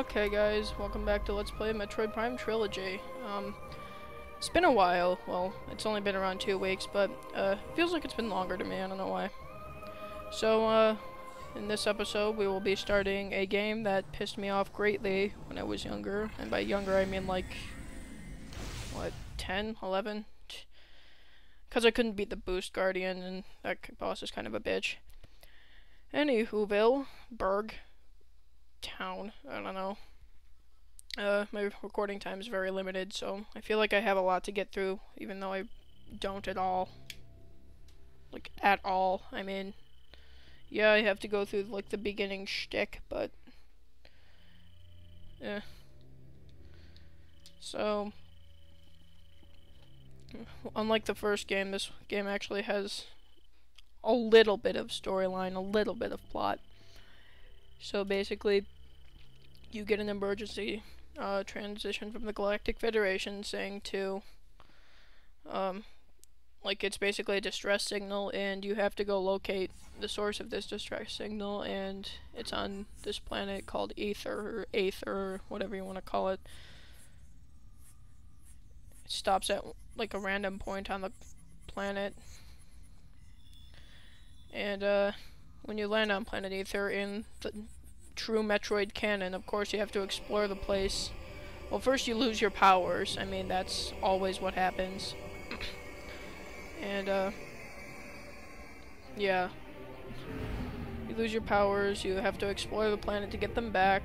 Okay guys, welcome back to Let's Play Metroid Prime Trilogy. It's been a while. Well, it's only been around 2 weeks, but feels like it's been longer to me, I don't know why. So, in this episode we will be starting a game that pissed me off greatly when I was younger, and by younger I mean like, what, 10, 11? Because I couldn't beat the Boost Guardian, and that boss is kind of a bitch. Anywhoville, town, I don't know. My recording time is very limited, so I feel like I have a lot to get through, even though I don't at all. Like, at all. I mean, yeah, I have to go through, like, the beginning shtick, but... yeah. So... unlike the first game, this game actually has a little bit of storyline, a little bit of plot. So basically, you get an emergency transition from the Galactic Federation saying to, like, it's basically a distress signal, and you have to go locate the source of this distress signal, and it's on this planet called Aether, or whatever you want to call it. It stops at, like, a random point on the planet. And, when you land on planet Aether in the true Metroid canon, of course you have to explore the place. Well, first you lose your powers. I mean, that's always what happens. And, yeah. You lose your powers, you have to explore the planet to get them back,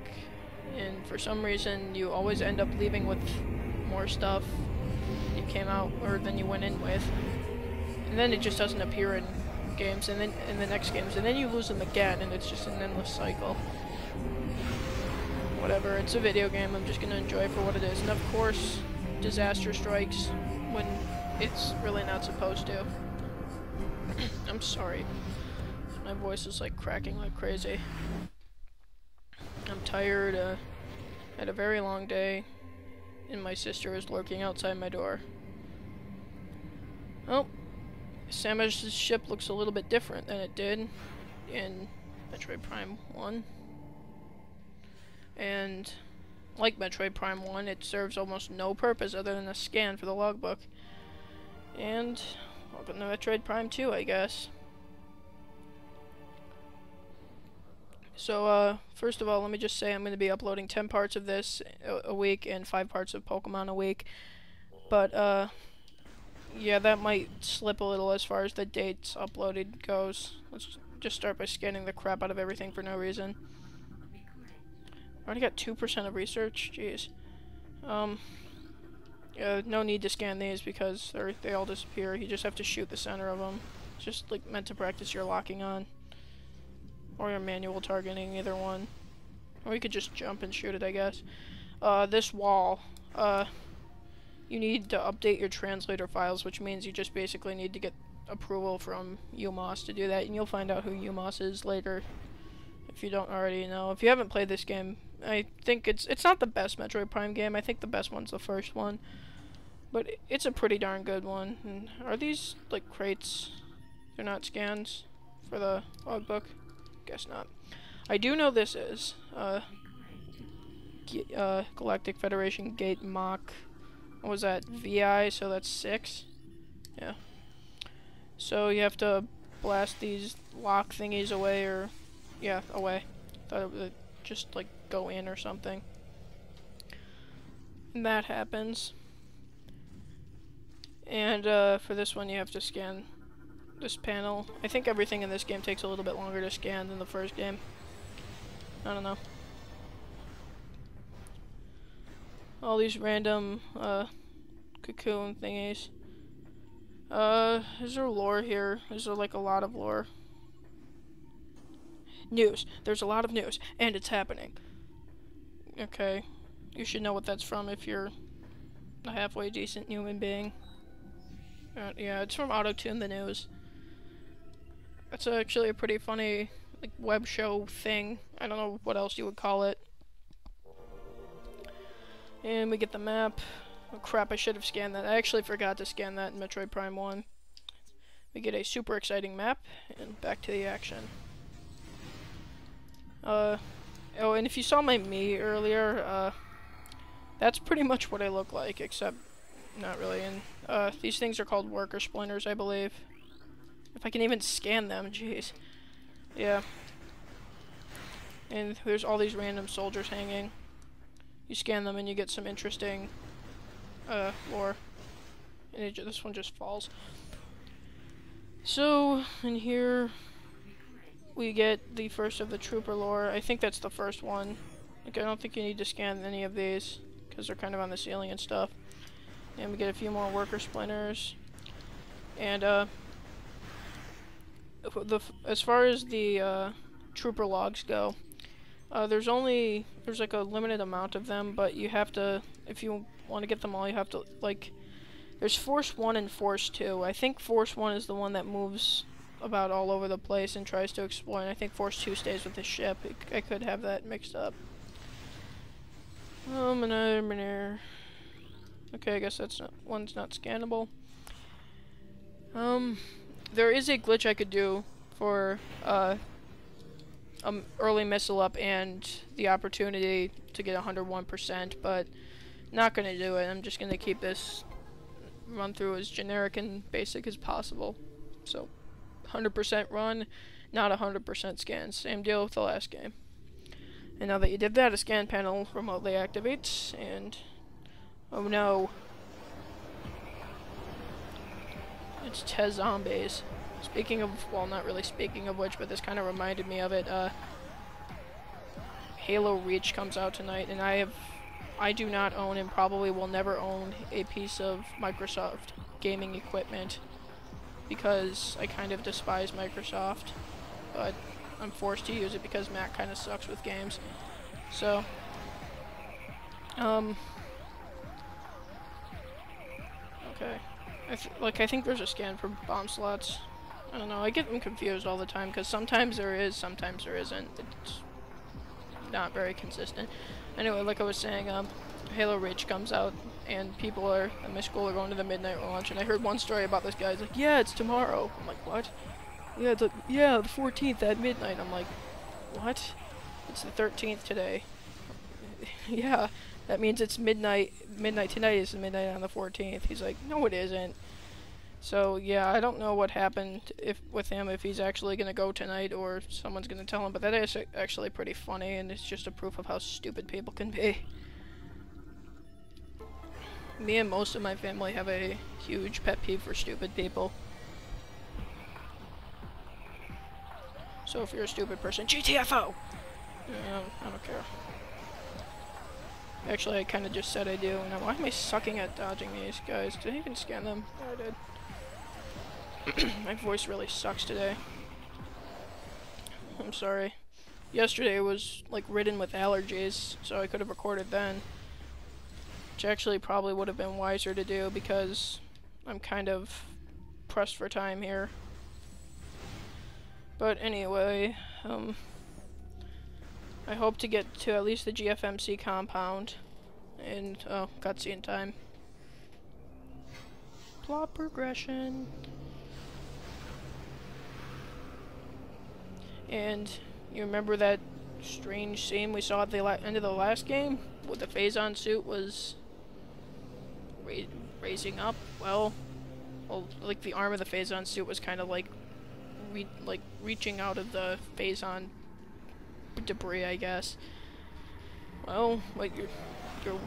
and for some reason you always end up leaving with more stuff you came out, or than you went in with. And then it just doesn't appear in games, and then in the next games, and then you lose them again, and it's just an endless cycle. Whatever, it's a video game, I'm just gonna enjoy it for what it is. And of course, disaster strikes when it's really not supposed to. I'm sorry. My voice is like cracking like crazy. I'm tired, had a very long day, and my sister is lurking outside my door. Oh. Samus's ship looks a little bit different than it did in Metroid Prime 1. And, like Metroid Prime 1, it serves almost no purpose other than a scan for the logbook. And, welcome to Metroid Prime 2, I guess. So, first of all, let me just say I'm going to be uploading 10 parts of this a week and 5 parts of Pokemon a week. But, yeah, that might slip a little as far as the dates uploaded goes. Let's just start by scanning the crap out of everything for no reason. Already got 2% of research? Jeez. Yeah, no need to scan these because they all disappear. You just have to shoot the center of them. It's just, like, meant to practice your locking on. Or your manual targeting, either one. Or you could just jump and shoot it, I guess. This wall, you need to update your translator files, which means you just basically need to get approval from UMOS to do that, and you'll find out who UMOS is later, if you don't already know. If you haven't played this game, I think it's not the best Metroid Prime game. I think the best one's the first one, but it's a pretty darn good one. And are these, like, crates? They're not scans for the logbook? Guess not. I do know this is, Galactic Federation Gate Mach. What was that? VI, so that's 6? Yeah. So you have to blast these lock thingies away, or... yeah, away. Thought it would just, like, go in or something. And that happens. And, for this one you have to scan this panel. I think everything in this game takes a little bit longer to scan than the first game. I don't know. All these random, cocoon thingies. Is there lore here? Is there, like, a lot of lore? News. There's a lot of news, and it's happening. Okay. You should know what that's from if you're a halfway decent human being. Yeah, it's from Autotune the News. That's actually a pretty funny, like, web show thing. I don't know what else you would call it. And we get the map. Oh crap, I should have scanned that. I actually forgot to scan that in Metroid Prime 1. We get a super exciting map, and back to the action. Oh, and if you saw my me earlier, that's pretty much what I look like, except not really. And these things are called worker splinters, I believe. If I can even scan them, jeez. Yeah. And there's all these random soldiers hanging. You scan them and you get some interesting lore. And this one just falls. So, in here we get the first of the trooper lore. I think that's the first one. Like, I don't think you need to scan any of these, because they're kind of on the ceiling and stuff. And we get a few more worker splinters. And, as far as the, trooper logs go, there's like a limited amount of them, but you have to, if you want to get them all, you have to, like, there's Force 1 and Force 2. I think Force 1 is the one that moves about all over the place and tries to explore, and I think Force 2 stays with the ship. I could have that mixed up. Another minute. Okay, I guess one's not scannable. There is a glitch I could do for, early missile up and the opportunity to get 101%, but not gonna do it. I'm just gonna keep this run through as generic and basic as possible. So 100% run, not 100% scan. Same deal with the last game. And now that you did that, a scan panel remotely activates, and oh no, it's Tez zombies. Speaking of, well, not really speaking of which, but this kind of reminded me of it. Halo Reach comes out tonight, and I do not own and probably will never own a piece of Microsoft gaming equipment because I kind of despise Microsoft, but I'm forced to use it because Mac kind of sucks with games. So, okay. I think there's a scan for bomb slots. I don't know, I get them confused all the time because sometimes there is, sometimes there isn't. It's not very consistent. Anyway, like I was saying, Halo Reach comes out, and people at my school are going to the midnight launch, and I heard one story about this guy. He's like, yeah, it's tomorrow. I'm like, what? Yeah, it's like, yeah, the 14th at midnight. I'm like, what? It's the 13th today. Yeah, that means it's midnight. Midnight tonight is midnight on the 14th. He's like, no, it isn't. So, yeah, I don't know what happened with him, if he's actually going to go tonight or someone's going to tell him, but that is actually pretty funny, and it's just a proof of how stupid people can be. Me and most of my family have a huge pet peeve for stupid people. So if you're a stupid person, GTFO! I don't care. Actually, I kind of just said I do, and why am I sucking at dodging these guys? Did I even scan them? Yeah, I did. My voice really sucks today. I'm sorry. Yesterday was, like, ridden with allergies, so I could have recorded then. Which actually probably would have been wiser to do, because I'm kind of pressed for time here. But anyway, I hope to get to at least the GFMC compound. And, oh, cutscene time. Plot progression. And you remember that strange scene we saw at the end of the last game? Where the Phazon suit was raising up? Well, like the arm of the Phazon suit was kind of like reaching out of the Phazon debris, I guess. Well, what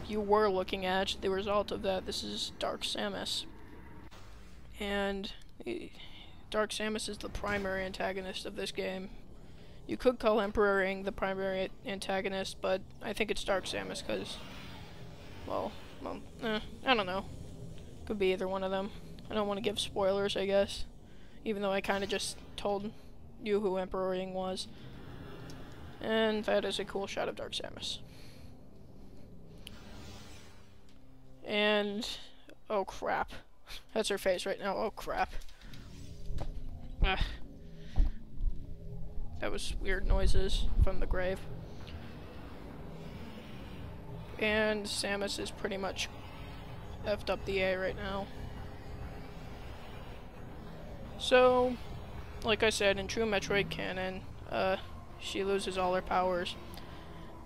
you were looking at, the result of that, this is Dark Samus. And Dark Samus is the primary antagonist of this game. You could call Emperor Ing the primary antagonist, but I think it's Dark Samus because, well, I don't know. Could be either one of them. I don't want to give spoilers, I guess. Even though I kind of just told you who Emperor Ing was. And that is a cool shot of Dark Samus. And, oh crap. That's her face right now. Oh crap. Ugh. That was weird noises from the grave. And Samus is pretty much effed up the A right now. So, like I said, in true Metroid canon, she loses all her powers.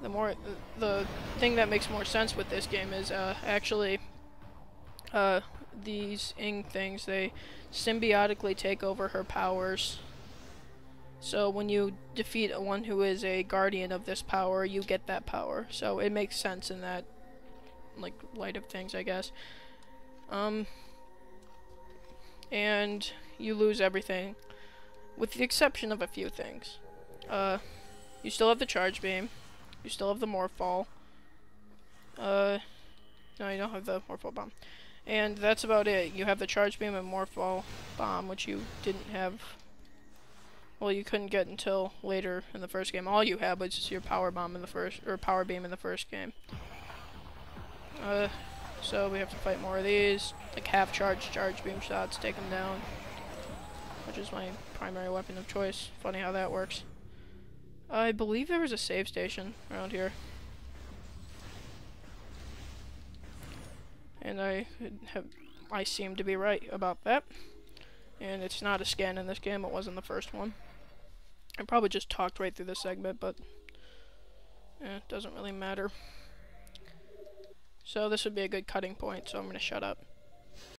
the thing that makes more sense with this game is actually these ing things, they symbiotically take over her powers. So when you defeat one who is a guardian of this power, you get that power. So it makes sense in that, like, light of things, I guess. And you lose everything, with the exception of a few things. You still have the charge beam. You still have the morphball. No, you don't have the morphball bomb. And that's about it. You have the charge beam and morphball bomb, which you didn't have. Well, you couldn't get until later in the first game. All you had was just your power bomb in the first, or power beam in the first game. So we have to fight more of these. Like half-charge charge beam shots, take them down. Which is my primary weapon of choice. Funny how that works. I believe there was a save station around here. And I seem to be right about that. And it's not a scan in this game, it was in the first one. I probably just talked right through this segment, but it doesn't really matter. So this would be a good cutting point, so I'm gonna shut up.